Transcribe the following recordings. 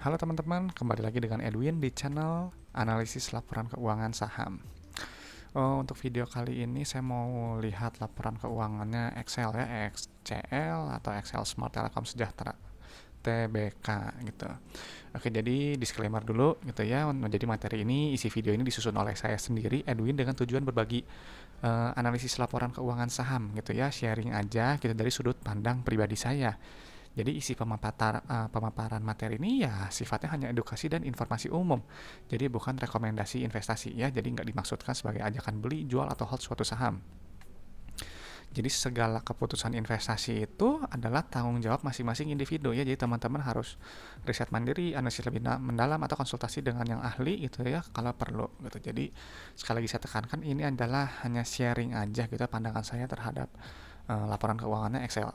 Halo teman-teman, kembali lagi dengan Edwin di channel analisis laporan keuangan saham. Untuk video kali ini saya mau lihat laporan keuangannya Excel ya, XCL atau Excel Smart Telekom Sejahtera TBK gitu. Oke, jadi disclaimer dulu gitu ya. Menjadi materi ini, isi video ini disusun oleh saya sendiri, Edwin, dengan tujuan berbagi analisis laporan keuangan saham gitu ya, sharing aja gitu dari sudut pandang pribadi saya. Jadi isi pemaparan materi ini ya sifatnya hanya edukasi dan informasi umum. Jadi bukan rekomendasi investasi ya. Jadi nggak dimaksudkan sebagai ajakan beli, jual, atau hold suatu saham. Jadi segala keputusan investasi itu adalah tanggung jawab masing-masing individu ya. Jadi teman-teman harus riset mandiri, analisis lebih mendalam, atau konsultasi dengan yang ahli gitu ya kalau perlu gitu. Jadi sekali lagi saya tekankan, ini adalah hanya sharing aja gitu pandangan saya terhadap laporan keuangannya Excel.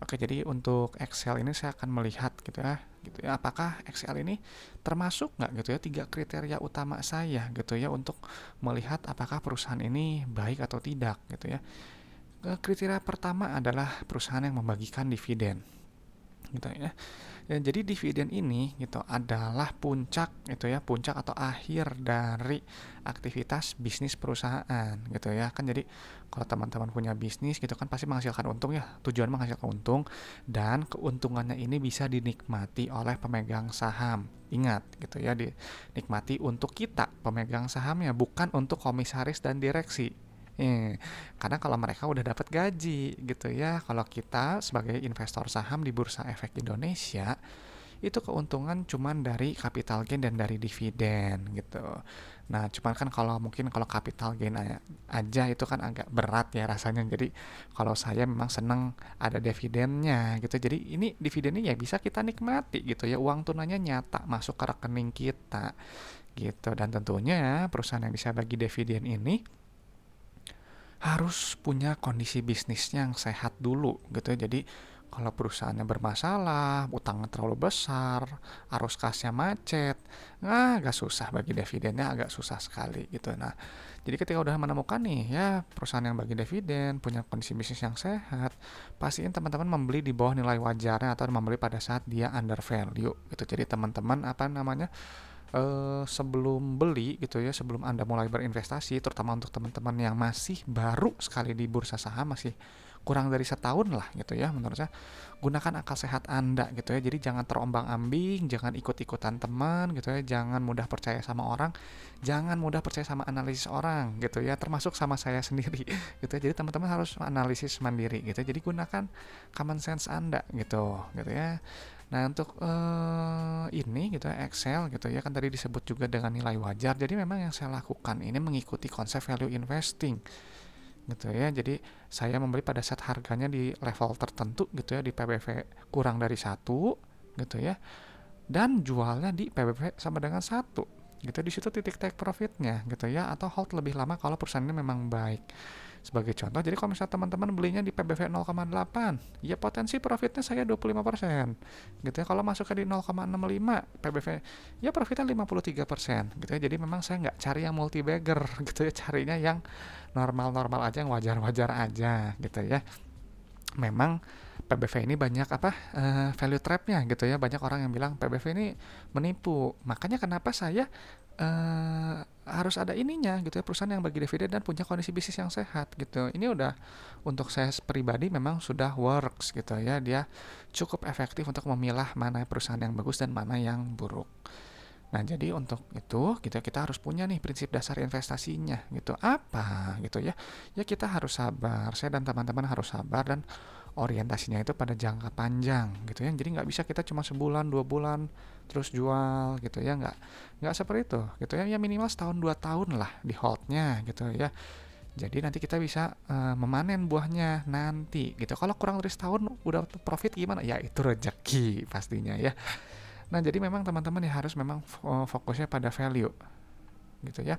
Oke, jadi untuk Excel ini saya akan melihat gitu ya, apakah Excel ini termasuk nggak gitu ya tiga kriteria utama saya gitu ya untuk melihat apakah perusahaan ini baik atau tidak gitu ya. Kriteria pertama adalah perusahaan yang membagikan dividen gitu ya. Jadi dividen ini gitu adalah puncak gitu ya, puncak atau akhir dari aktivitas bisnis perusahaan gitu ya. Kan jadi kalau teman-teman punya bisnis gitu kan pasti menghasilkan untung ya, tujuan menghasilkan untung, dan keuntungannya ini bisa dinikmati oleh pemegang saham. Ingat gitu ya, dinikmati untuk kita pemegang sahamnya, bukan untuk komisaris dan direksi. Karena kalau mereka udah dapat gaji gitu ya, kalau kita sebagai investor saham di Bursa Efek Indonesia itu keuntungan cuman dari capital gain dan dari dividen gitu. Nah, cuman kan kalau capital gain aja itu kan agak berat ya rasanya. Jadi kalau saya memang seneng ada dividennya gitu. Jadi ini dividennya ya bisa kita nikmati gitu ya. Uang tunanya nyata masuk ke rekening kita gitu. Dan tentunya perusahaan yang bisa bagi dividen ini harus punya kondisi bisnisnya yang sehat dulu gitu ya. Jadi kalau perusahaannya bermasalah, utangnya terlalu besar, arus kasnya macet, agak susah bagi dividennya, agak susah sekali gitu. Nah, jadi ketika udah menemukan nih ya perusahaan yang bagi dividen, punya kondisi bisnis yang sehat, pastiin teman-teman membeli di bawah nilai wajarnya atau membeli pada saat dia under value gitu. Jadi teman-teman sebelum beli gitu ya, sebelum Anda mulai berinvestasi, terutama untuk teman-teman yang masih baru sekali di bursa saham, masih kurang dari setahun lah gitu ya, menurut saya gunakan akal sehat Anda gitu ya. Jadi jangan terombang-ambing, jangan ikut-ikutan teman gitu ya, jangan mudah percaya sama orang, jangan mudah percaya sama analisis orang gitu ya, termasuk sama saya sendiri gitu ya. Jadi teman-teman harus analisis mandiri gitu ya. Jadi gunakan common sense Anda gitu ya. Nah, untuk ini gitu ya, Excel gitu ya, kan tadi disebut juga dengan nilai wajar. Jadi memang yang saya lakukan ini mengikuti konsep value investing gitu ya. Jadi saya membeli pada saat harganya di level tertentu gitu ya, di PBV kurang dari satu gitu ya, dan jualnya di PBV sama dengan satu gitu. Di situ titik take profitnya gitu ya, atau hold lebih lama kalau perusahaan ini memang baik. Sebagai contoh, jadi kalau misalnya teman-teman belinya di PBV 0,8, ya potensi profitnya saya 25% gitu ya. Kalau masuknya di 0,65 PBV, ya profitnya 53% gitu ya. Jadi memang saya nggak cari yang multi bagger gitu ya, carinya yang normal-normal aja, yang wajar-wajar aja gitu ya. Memang PBV ini banyak value trapnya gitu ya. Banyak orang yang bilang PBV ini menipu. Makanya kenapa saya harus ada ininya gitu ya, perusahaan yang bagi dividen dan punya kondisi bisnis yang sehat gitu. Ini udah untuk saya pribadi memang sudah works gitu ya. Dia cukup efektif untuk memilah mana perusahaan yang bagus dan mana yang buruk. Nah, jadi untuk itu kita harus punya nih prinsip dasar investasinya gitu. Apa gitu ya? Ya kita harus sabar. Saya dan teman-teman harus sabar, dan orientasinya itu pada jangka panjang gitu ya. Jadi nggak bisa kita cuma sebulan, 2 bulan terus jual gitu ya. Nggak seperti itu gitu ya. Ya minimal setahun 2 tahun lah di holdnya gitu ya. Jadi nanti kita bisa memanen buahnya nanti gitu. Kalau kurang dari setahun udah profit gimana? Ya itu rezeki pastinya ya. Nah, jadi memang teman-teman ya harus memang fokusnya pada value gitu ya.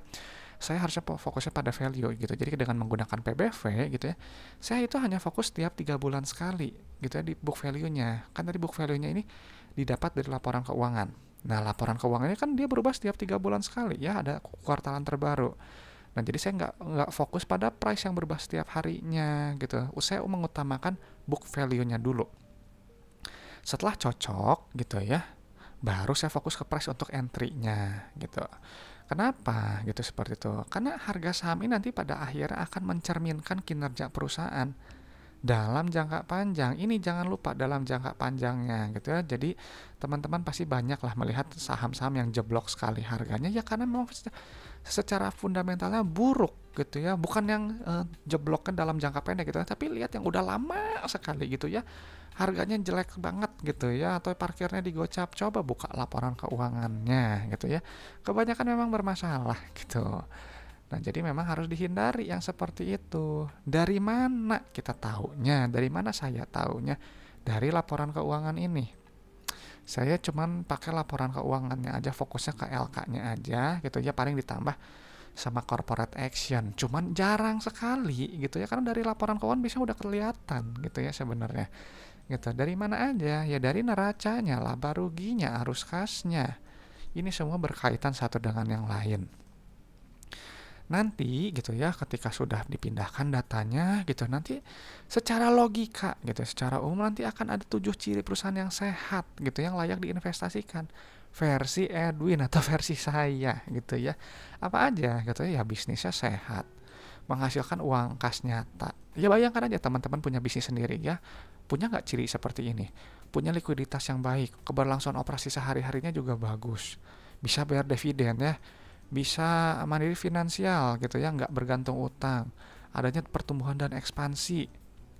Saya harusnya fokusnya pada value gitu. Jadi dengan menggunakan PBV gitu ya, saya itu hanya fokus tiap 3 bulan sekali gitu ya di book value-nya. Kan tadi book value-nya ini didapat dari laporan keuangan. Nah, laporan keuangannya kan dia berubah setiap 3 bulan sekali ya, ada kuartalan terbaru. Nah, jadi saya nggak fokus pada price yang berubah setiap harinya gitu. Saya mengutamakan book value-nya dulu. Setelah cocok gitu ya, baru saya fokus ke price untuk entry-nya gitu. Kenapa gitu seperti itu? Karena harga saham ini nanti pada akhirnya akan mencerminkan kinerja perusahaan dalam jangka panjang. Ini jangan lupa dalam jangka panjangnya gitu ya. Jadi teman-teman pasti banyak lah melihat saham-saham yang jeblok sekali harganya ya karena memang secara fundamentalnya buruk gitu ya. Bukan yang jebloknya dalam jangka pendek gitu ya, tapi lihat yang udah lama sekali gitu ya. Harganya jelek banget gitu ya atau parkirnya digocap. Coba buka laporan keuangannya gitu ya. Kebanyakan memang bermasalah gitu. Nah, jadi memang harus dihindari yang seperti itu. Dari mana kita taunya? Dari mana saya taunya? Dari laporan keuangan ini. Saya cuman pakai laporan keuangannya aja, fokusnya ke LK-nya aja gitu ya, paling ditambah sama corporate action. Cuman jarang sekali gitu ya, karena dari laporan keuangan bisa udah kelihatan gitu ya sebenarnya. Gitu. Dari mana aja? Ya dari neracanya, laba ruginya, arus kasnya. Ini semua berkaitan satu dengan yang lain. Nanti gitu ya ketika sudah dipindahkan datanya gitu nanti secara logika gitu secara umum nanti akan ada 7 ciri perusahaan yang sehat gitu yang layak diinvestasikan versi Edwin atau versi saya gitu ya apa aja gitu ya bisnisnya sehat menghasilkan uang kas nyata ya bayangkan aja teman-teman punya bisnis sendiri ya punya nggak ciri seperti ini punya likuiditas yang baik keberlangsungan operasi sehari-harinya juga bagus bisa bayar dividen ya bisa mandiri finansial gitu ya, nggak bergantung utang, adanya pertumbuhan dan ekspansi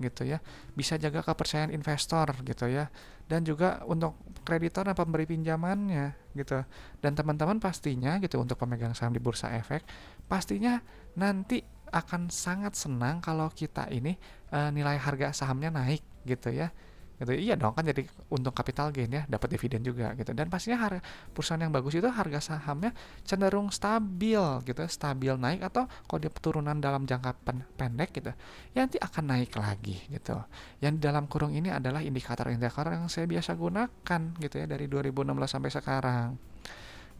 gitu ya, bisa jaga kepercayaan investor gitu ya, dan juga untuk kreditor dan pemberi pinjamannya gitu. Dan teman-teman pastinya gitu untuk pemegang saham di Bursa Efek, pastinya nanti akan sangat senang kalau kita ini nilai harga sahamnya naik gitu ya gitu iya dong kan jadi untung capital gain ya dapat dividen juga gitu dan pastinya harga perusahaan yang bagus itu harga sahamnya cenderung stabil gitu stabil naik atau kalau dia turunan dalam jangka pendek gitu ya nanti akan naik lagi gitu yang di dalam kurung ini adalah indikator-indikator yang saya biasa gunakan gitu ya dari 2016 sampai sekarang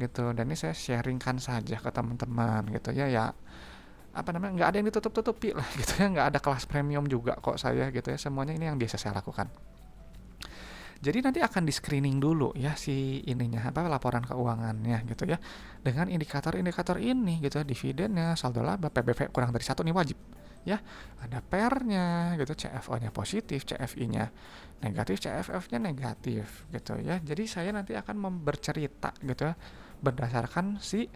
gitu dan ini saya sharingkan saja ke teman-teman gitu ya ya apa namanya nggak ada yang ditutup-tutupi lah gitu ya nggak ada kelas premium juga kok saya gitu ya semuanya ini yang biasa saya lakukan. Jadi nanti akan di screening dulu ya si ininya apa laporan keuangannya gitu ya. Dengan indikator-indikator ini gitu ya, dividennya, saldo laba, PBV kurang dari 1 nih wajib ya. Ada PER-nya gitu, CFO-nya positif, CFI-nya negatif, CFF-nya negatif gitu ya. Jadi saya nanti akan bercerita gitu ya berdasarkan si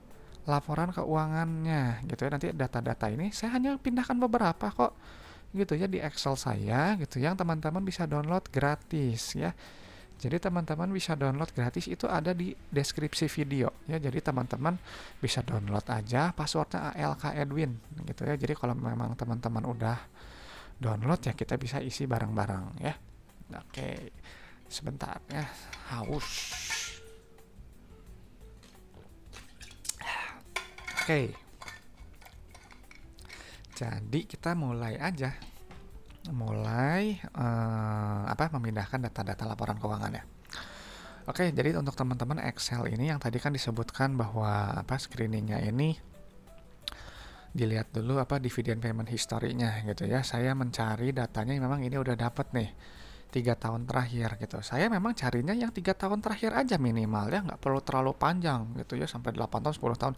laporan keuangannya gitu ya. Nanti data-data ini saya hanya pindahkan beberapa kok gitu ya di Excel saya gitu yang teman-teman bisa download gratis ya. Jadi teman-teman bisa download gratis itu ada di deskripsi video ya. Jadi teman-teman bisa download aja passwordnya ALK Edwin gitu ya. Jadi kalau memang teman-teman udah download ya kita bisa isi bareng-bareng ya. Oke. Sebentar ya. Haus. Oke. Jadi kita mulai aja. Mulai memindahkan data-data laporan keuangan ya. Oke, jadi untuk teman-teman Excel ini yang tadi kan disebutkan bahwa screeningnya ini dilihat dulu dividen payment history-nya gitu ya. Saya mencari datanya yang memang ini udah dapat nih 3 tahun terakhir gitu. Saya memang carinya yang 3 tahun terakhir aja minimal ya, nggak perlu terlalu panjang gitu ya sampai 8 tahun, 10 tahun.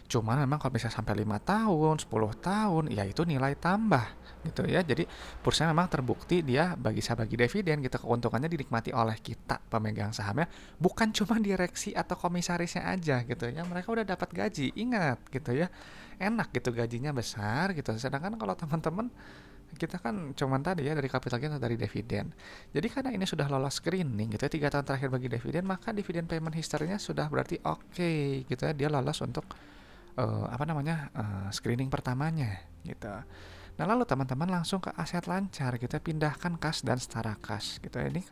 Cuman memang kalau bisa sampai 5 tahun, 10 tahun, ya itu nilai tambah gitu ya. Jadi perusahaan memang terbukti dia bagi dividen gitu, keuntungannya dinikmati oleh kita pemegang sahamnya, bukan cuma direksi atau komisarisnya aja gitu ya. Mereka udah dapat gaji, ingat gitu ya. Enak gitu gajinya besar gitu. Sedangkan kalau teman-teman kita kan cuman tadi ya dari capital gain atau dari dividen. Jadi karena ini sudah lolos screening gitu ya 3 tahun terakhir bagi dividen, maka dividen payment history-nya sudah berarti oke gitu ya, dia lolos untuk screening pertamanya gitu. Nah lalu teman-teman langsung ke aset lancar gitu ya, pindahkan kas dan setara kas gitu ya. Ini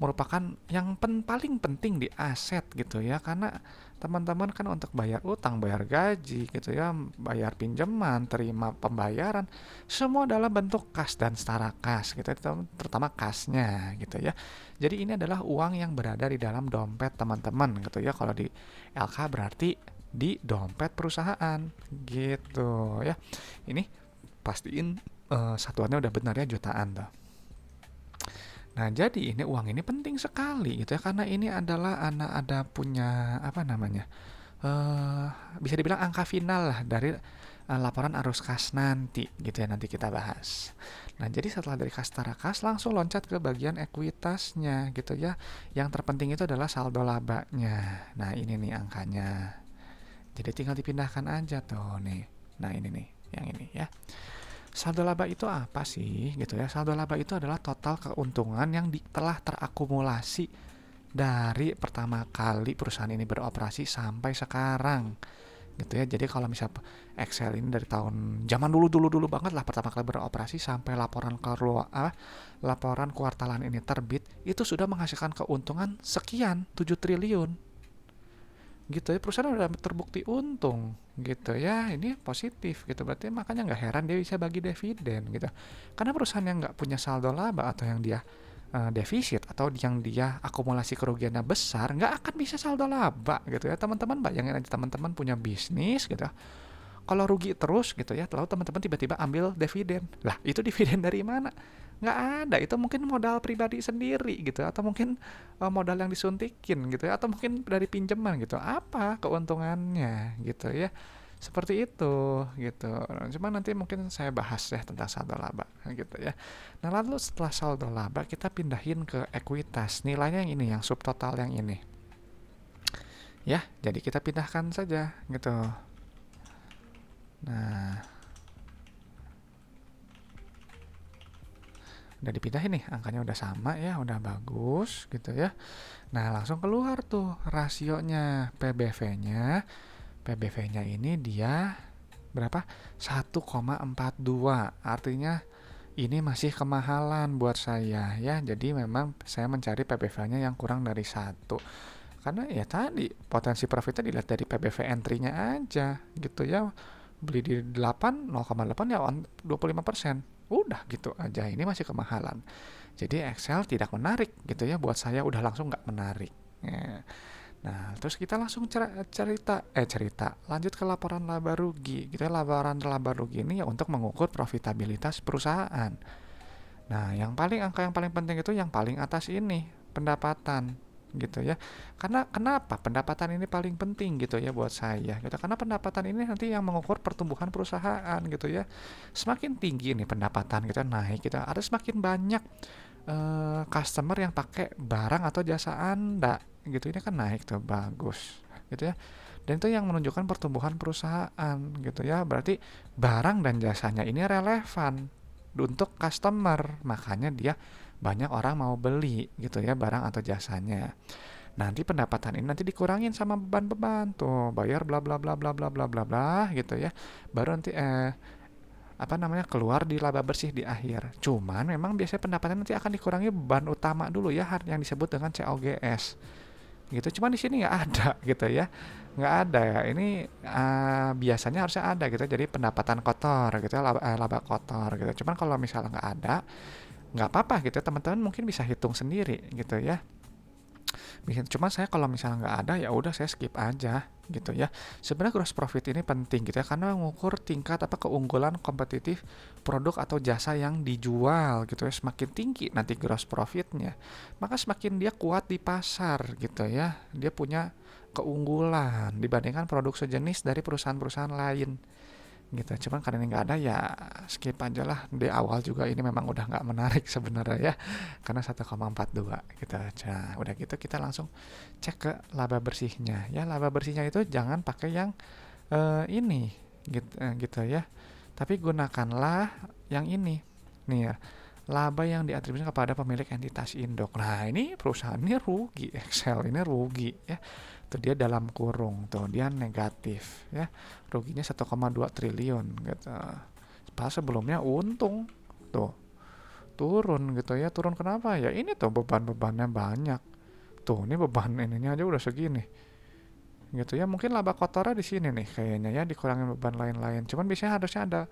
merupakan yang paling penting di aset gitu ya, karena teman-teman kan untuk bayar utang, bayar gaji gitu ya, bayar pinjaman, terima pembayaran, semua dalam bentuk kas dan setara kas gitu ya, terutama kasnya gitu ya. Jadi ini adalah uang yang berada di dalam dompet teman-teman gitu ya. Kalau di LK berarti di dompet perusahaan gitu ya. Ini pastiin satuannya udah benar ya, jutaan tuh. Nah, jadi ini uang ini penting sekali gitu ya, karena ini adalah ada punya apa namanya, eh bisa dibilang angka final lah dari laporan arus kas nanti gitu ya, nanti kita bahas. Nah, jadi setelah dari kas tara kas langsung loncat ke bagian ekuitasnya gitu ya. Yang terpenting itu adalah saldo labanya. Nah, ini nih angkanya. Jadi tinggal dipindahkan aja tuh nih. Nah, ini nih, yang ini ya. Saldo laba itu apa sih gitu ya? Saldo laba itu adalah total keuntungan yang telah terakumulasi dari pertama kali perusahaan ini beroperasi sampai sekarang gitu ya. Jadi kalau misal Excel ini dari tahun zaman dulu banget lah pertama kali beroperasi sampai laporan kuartalan ini terbit, itu sudah menghasilkan keuntungan sekian 7 triliun gitu ya. Perusahaan udah terbukti untung gitu ya, ini positif gitu, berarti makanya nggak heran dia bisa bagi dividen gitu, karena perusahaan yang nggak punya saldo laba atau yang dia defisit atau yang dia akumulasi kerugiannya besar nggak akan bisa saldo laba gitu ya. Teman-teman bayangin aja, teman-teman punya bisnis gitu, kalau rugi terus gitu ya, lalu teman-teman tiba-tiba ambil dividen, lah itu dividen dari mana? Nggak ada, itu mungkin modal pribadi sendiri gitu, atau mungkin modal yang disuntikin gitu ya, atau mungkin dari pinjaman gitu, apa keuntungannya gitu ya, seperti itu gitu. Cuma nanti mungkin saya bahas ya tentang saldo laba gitu ya. Nah, lalu setelah saldo laba kita pindahin ke ekuitas, nilainya yang ini, yang subtotal yang ini ya, jadi kita pindahkan saja gitu. Nah, udah dipindahin nih, angkanya udah sama ya, udah bagus gitu ya. Nah, langsung keluar tuh rasionya, PBV-nya. PBV-nya ini dia berapa? 1,42. Artinya ini masih kemahalan buat saya ya. Jadi memang saya mencari PBV-nya yang kurang dari 1. Karena ya tadi potensi profitnya dilihat dari PBV entry-nya aja gitu ya. Beli di 8, 0,8 ya 25%. Udah gitu aja, ini masih kemahalan. Jadi Excel tidak menarik gitu ya, buat saya udah langsung nggak menarik. Ya. Nah, terus kita langsung cerita lanjut ke laporan laba rugi. Gitu ya, laporan laba rugi ini ya untuk mengukur profitabilitas perusahaan. Nah, angka yang paling penting itu yang paling atas ini, pendapatan gitu ya. Karena kenapa pendapatan ini paling penting gitu ya buat saya gitu. Karena pendapatan ini nanti yang mengukur pertumbuhan perusahaan gitu ya. Semakin tinggi nih pendapatan kita naik gitu, ada semakin banyak customer yang pakai barang atau jasa Anda gitu. Ini kan naik tuh, bagus gitu ya. Dan itu yang menunjukkan pertumbuhan perusahaan gitu ya. Berarti barang dan jasanya ini relevan untuk customer, makanya dia banyak orang mau beli gitu ya barang atau jasanya. Nanti pendapatan ini nanti dikurangin sama beban-beban tuh, bayar bla bla bla bla bla bla bla bla gitu ya. Baru nanti apa namanya, keluar di laba bersih di akhir. Cuman memang biasanya pendapatan nanti akan dikurangi beban utama dulu ya, yang disebut dengan COGS gitu. Cuman di sini nggak ada gitu ya, nggak ada ya. Ini biasanya harusnya ada gitu, jadi pendapatan kotor gitu ya, laba kotor gitu. Cuman kalau misalnya nggak ada, nggak apa-apa gitu ya, teman-teman mungkin bisa hitung sendiri gitu ya. Cuma saya kalau misalnya nggak ada ya udah saya skip aja gitu ya. Sebenarnya gross profit ini penting gitu ya, karena mengukur tingkat keunggulan kompetitif produk atau jasa yang dijual gitu ya. Semakin tinggi nanti gross profitnya, maka semakin dia kuat di pasar gitu ya. Dia punya keunggulan dibandingkan produk sejenis dari perusahaan-perusahaan lain gitu. Cuman karena ini nggak ada ya skip aja lah. Di awal juga ini memang udah nggak menarik sebenarnya ya, karena 1,42 gitu aja. Udah gitu kita langsung cek ke laba bersihnya ya. Laba bersihnya itu jangan pakai yang ini gitu ya, tapi gunakanlah yang ini nih ya, laba yang diatribusikan kepada pemilik entitas induk. Nah, ini perusahaan ini rugi, Excel ini rugi ya. Tuh dia dalam kurung, tuh dia negatif ya. Ruginya 1,2 triliun gitu. Padahal sebelumnya untung. Tuh, turun gitu ya. Turun kenapa? Ya ini tuh beban-bebannya banyak. Tuh, ini beban ininya aja udah segini. Gitu ya. Mungkin laba kotornya di sini nih kayaknya ya, dikurangin beban lain-lain. Cuman biasanya harusnya ada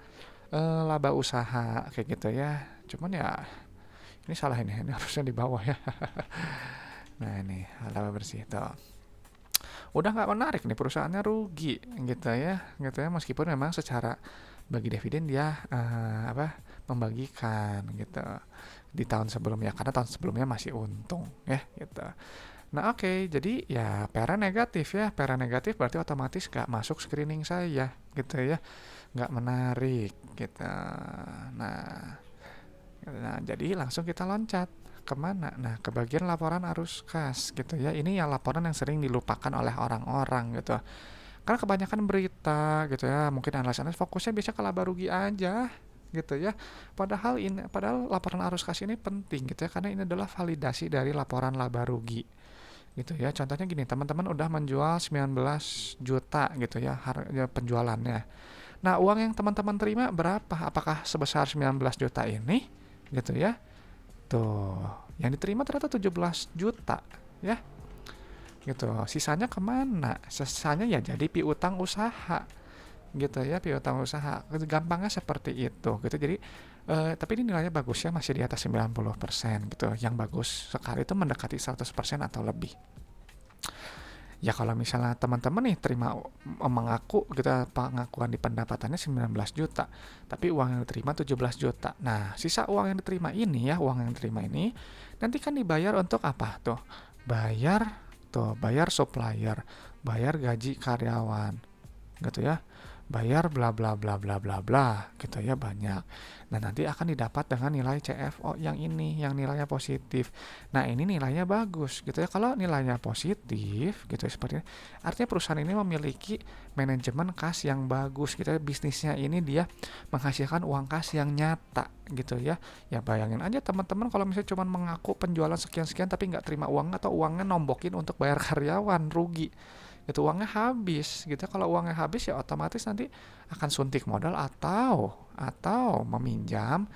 laba usaha kayak gitu ya. Cuman ya ini salah, ini harusnya di bawah ya. Nah, ini laba bersih tuh. Udah nggak menarik nih, perusahaannya rugi gitu ya, meskipun memang secara bagi dividen dia membagikan gitu di tahun sebelumnya, karena tahun sebelumnya masih untung ya gitu. Nah oke, jadi ya PR negatif ya, PR negatif berarti otomatis gak masuk screening saya gitu ya, nggak menarik gitu. Nah, jadi langsung kita loncat kemana? Nah, ke bagian laporan arus kas gitu ya. Ini yang laporan yang sering dilupakan oleh orang-orang gitu. Karena kebanyakan berita gitu ya, mungkin analis-analis fokusnya bisa ke laba rugi aja gitu ya. Padahal laporan arus kas ini penting gitu ya, karena ini adalah validasi dari laporan laba rugi gitu ya. Contohnya gini, teman-teman udah menjual 19 juta gitu ya harga penjualannya. Nah, uang yang teman-teman terima berapa? Apakah sebesar 19 juta ini? Gitu ya. Tuh, yang diterima ternyata 17 juta ya. Gitu. Sisanya kemana? Sisanya ya jadi piutang usaha. Gitu ya, piutang usaha. Gampangnya seperti itu gitu. Jadi tapi ini nilainya bagus ya, masih di atas 90% gitu. Yang bagus sekali itu mendekati 100% atau lebih. Ya kalau misalnya teman-teman nih terima mengaku gitu, pengakuan di pendapatannya 19 juta, tapi uang yang diterima 17 juta. Nah, sisa uang yang diterima ini ya, uang yang diterima ini nanti kan dibayar untuk apa tuh? Bayar supplier, bayar gaji karyawan, gitu ya. Bayar bla bla bla bla bla bla gitu ya, banyak. Nah, nanti akan didapat dengan nilai CFO yang ini, yang nilainya positif. Nah, ini nilainya bagus gitu ya. Kalau nilainya positif gitu ya, seperti ini, artinya perusahaan ini memiliki manajemen kas yang bagus gitu ya. Bisnisnya ini dia menghasilkan uang kas yang nyata gitu ya. Ya bayangin aja teman-teman kalau misalnya cuma mengaku penjualan sekian-sekian tapi nggak terima uang, atau uangnya nombokin untuk bayar karyawan, rugi itu, uangnya habis gitu. Kalau uangnya habis ya otomatis nanti akan suntik modal atau meminjam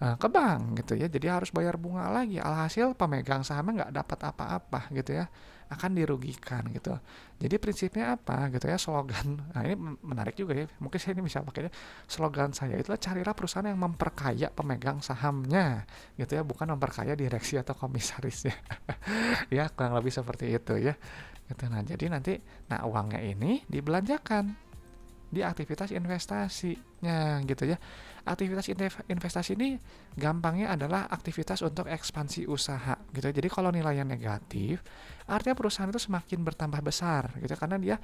ke bank gitu ya, jadi harus bayar bunga lagi, alhasil pemegang sahamnya nggak dapat apa-apa gitu ya, akan dirugikan gitu. Jadi prinsipnya apa gitu ya, slogan, nah ini menarik juga ya, mungkin saya ini bisa pakainya, slogan saya itulah carilah perusahaan yang memperkaya pemegang sahamnya gitu ya, bukan memperkaya direksi atau komisarisnya. Ya kurang lebih seperti itu ya gitu. Nah jadi nanti, nah uangnya ini dibelanjakan di aktivitas investasinya gitu ya. Aktivitas investasi ini gampangnya adalah aktivitas untuk ekspansi usaha gitu. Jadi kalau nilainya negatif, artinya perusahaan itu semakin bertambah besar gitu, karena dia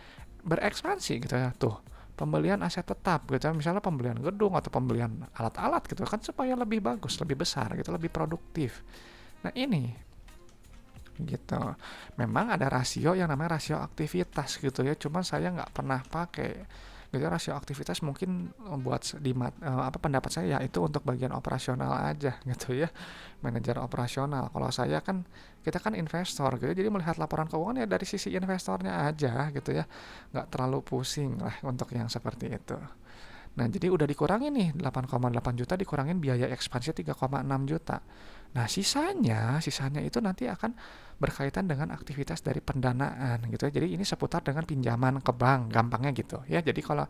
berekspansi gitu ya. Tuh, pembelian aset tetap gitu, misalnya pembelian gedung atau pembelian alat-alat gitu kan, supaya lebih bagus, lebih besar gitu, lebih produktif. Nah ini gitu. Memang ada rasio yang namanya rasio aktivitas gitu ya, cuman saya nggak pernah pakai gitu. Rasio aktivitas mungkin buat pendapat saya ya itu untuk bagian operasional aja gitu ya, manajer operasional. Kalau saya kan, kita kan investor gitu, jadi melihat laporan keuangan ya dari sisi investornya aja gitu ya, nggak terlalu pusing lah untuk yang seperti itu. Nah, jadi udah dikurangin nih 8,8 juta, dikurangin biaya ekspansi 3,6 juta. Nah, sisanya itu nanti akan berkaitan dengan aktivitas dari pendanaan gitu ya. Jadi ini seputar dengan pinjaman ke bank, gampangnya gitu ya. Jadi kalau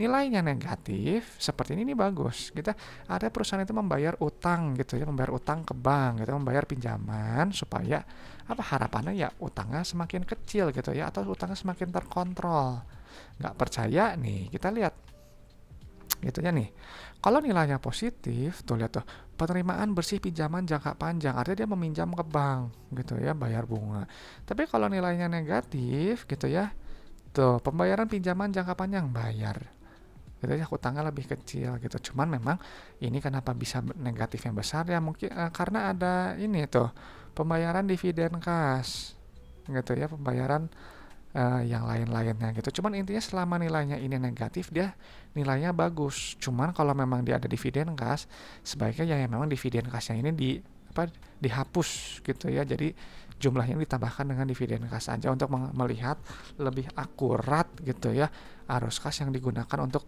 nilainya negatif seperti ini bagus. Kita ada perusahaan itu membayar utang gitu ya, membayar utang ke bank gitu, membayar pinjaman supaya apa, harapannya ya utangnya semakin kecil gitu ya, atau utangnya semakin terkontrol. Nggak percaya nih, kita lihat gitu ya nih. Kalau nilainya positif, tuh lihat tuh, penerimaan bersih pinjaman jangka panjang, artinya dia meminjam ke bank gitu ya, bayar bunga. Tapi kalau nilainya negatif gitu ya, tuh pembayaran pinjaman jangka panjang bayar gitu ya, utangnya lebih kecil gitu. Cuman memang ini kenapa bisa negatif yang besar ya, mungkin karena ada ini tuh, pembayaran dividen kas gitu ya, pembayaran yang lain-lainnya gitu. Cuman intinya selama nilainya ini negatif, dia nilainya bagus. Cuman kalau memang dia ada dividen kas, sebaiknya ya memang dividen kasnya ini dihapus gitu ya. Jadi jumlahnya ditambahkan dengan dividen kas aja untuk melihat lebih akurat gitu ya arus kas yang digunakan untuk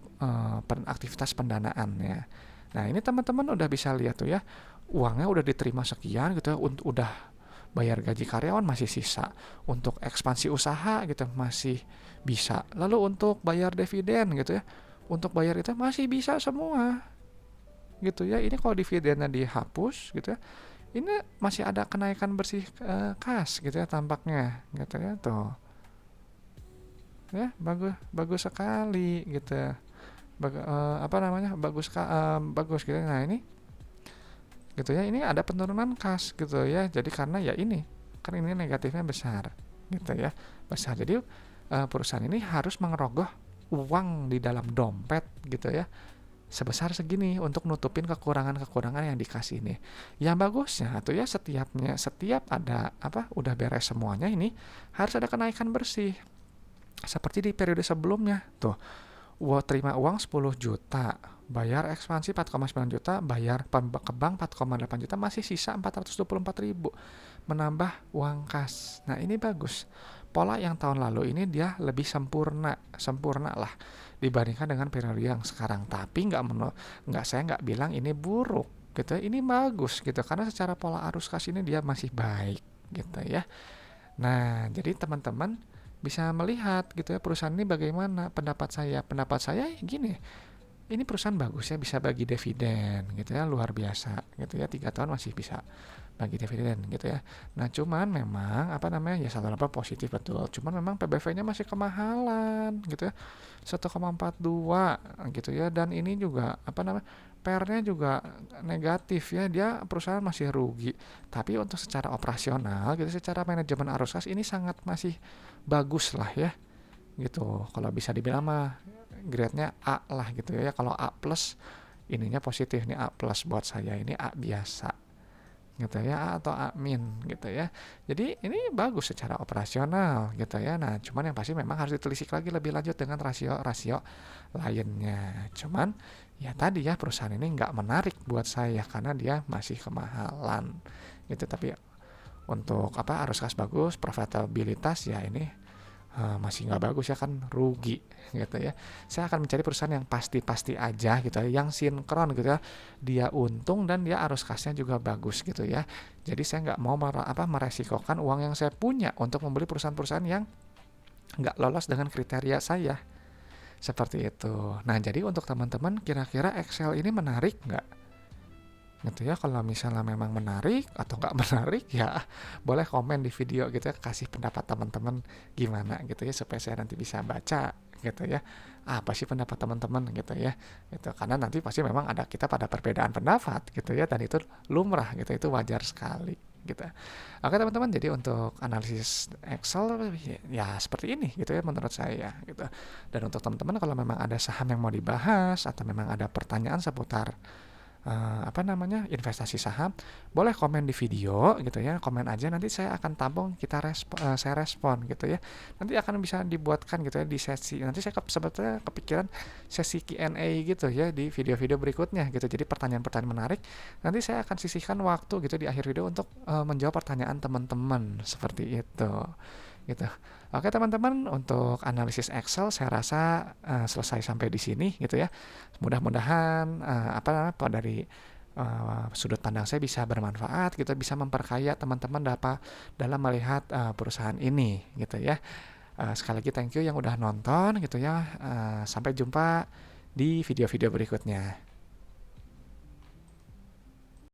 aktivitas pendanaannya. Nah, ini teman-teman udah bisa lihat tuh ya, uangnya udah diterima sekian gitu ya, udah bayar gaji karyawan masih sisa, untuk ekspansi usaha gitu masih bisa, lalu untuk bayar dividen gitu ya, untuk bayar itu masih bisa semua gitu ya. Ini kalau dividennya dihapus gitu ya, ini masih ada kenaikan bersih kas gitu ya tampaknya gitu ya. Tuh ya, bagus bagus sekali gitu ya. Bagus gitu. Nah ini gitu ya, ini ada penurunan kas gitu ya. Jadi karena ya ini kan ini negatifnya besar gitu ya, besar. Jadi perusahaan ini harus mengerogoh uang di dalam dompet gitu ya sebesar segini untuk nutupin kekurangan-kekurangan yang dikasih ini. Yang bagusnya tuh ya setiap ada apa udah beres semuanya ini harus ada kenaikan bersih. Seperti di periode sebelumnya tuh, terima uang 10 juta, bayar ekspansi 4,9 juta, bayar ke bank 4,8 juta, masih sisa 424.000, menambah uang kas. Nah ini bagus. Pola yang tahun lalu ini dia lebih sempurna lah dibandingkan dengan periode yang sekarang. Tapi saya nggak bilang ini buruk gitu, ini bagus gitu karena secara pola arus kas ini dia masih baik gitu ya. Nah, jadi teman-teman bisa melihat gitu ya perusahaan ini bagaimana pendapat saya. Pendapat saya gini, ini perusahaan bagus ya bisa bagi dividen gitu ya luar biasa gitu ya 3 tahun masih bisa bagi dividen gitu ya. Nah cuman memang apa namanya ya satu apa positif betul. Cuman memang PBV-nya masih kemahalan gitu ya 1,42 gitu ya dan ini juga apa namanya PR-nya juga negatif ya dia perusahaan masih rugi. Tapi untuk secara operasional gitu secara manajemen arus kas ini sangat masih bagus lah ya gitu. Kalau bisa dibilang mah grade-nya A lah gitu ya. Kalau A plus ininya positif nih A plus buat saya ini A biasa gitu ya A atau A min gitu ya. Jadi ini bagus secara operasional gitu ya. Nah cuman yang pasti memang harus ditelisik lagi lebih lanjut dengan rasio-rasio lainnya. Cuman ya tadi ya perusahaan ini nggak menarik buat saya karena dia masih kemahalan gitu. Tapi untuk apa arus kas bagus, profitabilitas ya ini masih nggak bagus ya kan rugi gitu ya. Saya akan mencari perusahaan yang pasti-pasti aja gitu ya, yang sinkron gitu ya. Dia untung dan dia arus kasnya juga bagus gitu ya. Jadi saya nggak mau meresikokan uang yang saya punya untuk membeli perusahaan-perusahaan yang nggak lolos dengan kriteria saya. Seperti itu. Nah jadi untuk teman-teman kira-kira Excel ini menarik nggak? Gitu ya kalau misalnya memang menarik atau nggak menarik ya boleh komen di video gitu ya kasih pendapat teman-teman gimana gitu ya supaya saya nanti bisa baca gitu ya apa sih pendapat teman-teman gitu ya gitu karena nanti pasti memang ada kita pada perbedaan pendapat gitu ya dan itu lumrah gitu itu wajar sekali gitu. Oke teman-teman jadi untuk analisis Excel ya seperti ini gitu ya menurut saya gitu dan untuk teman-teman kalau memang ada saham yang mau dibahas atau memang ada pertanyaan seputar investasi saham boleh komen di video gitu ya komen aja nanti saya akan tampung saya respon gitu ya nanti akan bisa dibuatkan gitu ya di sesi nanti saya sebetulnya kepikiran sesi Q&A gitu ya di video-video berikutnya gitu jadi pertanyaan-pertanyaan menarik nanti saya akan sisihkan waktu gitu di akhir video untuk menjawab pertanyaan teman-teman seperti itu gitu. Oke teman-teman untuk analisis Excel saya rasa selesai sampai di sini gitu ya. Mudah-mudahan dari sudut pandang saya bisa bermanfaat gitu bisa memperkaya teman-teman dalam melihat perusahaan ini gitu ya. Sekali lagi thank you yang udah nonton gitu ya. Sampai jumpa di video-video berikutnya.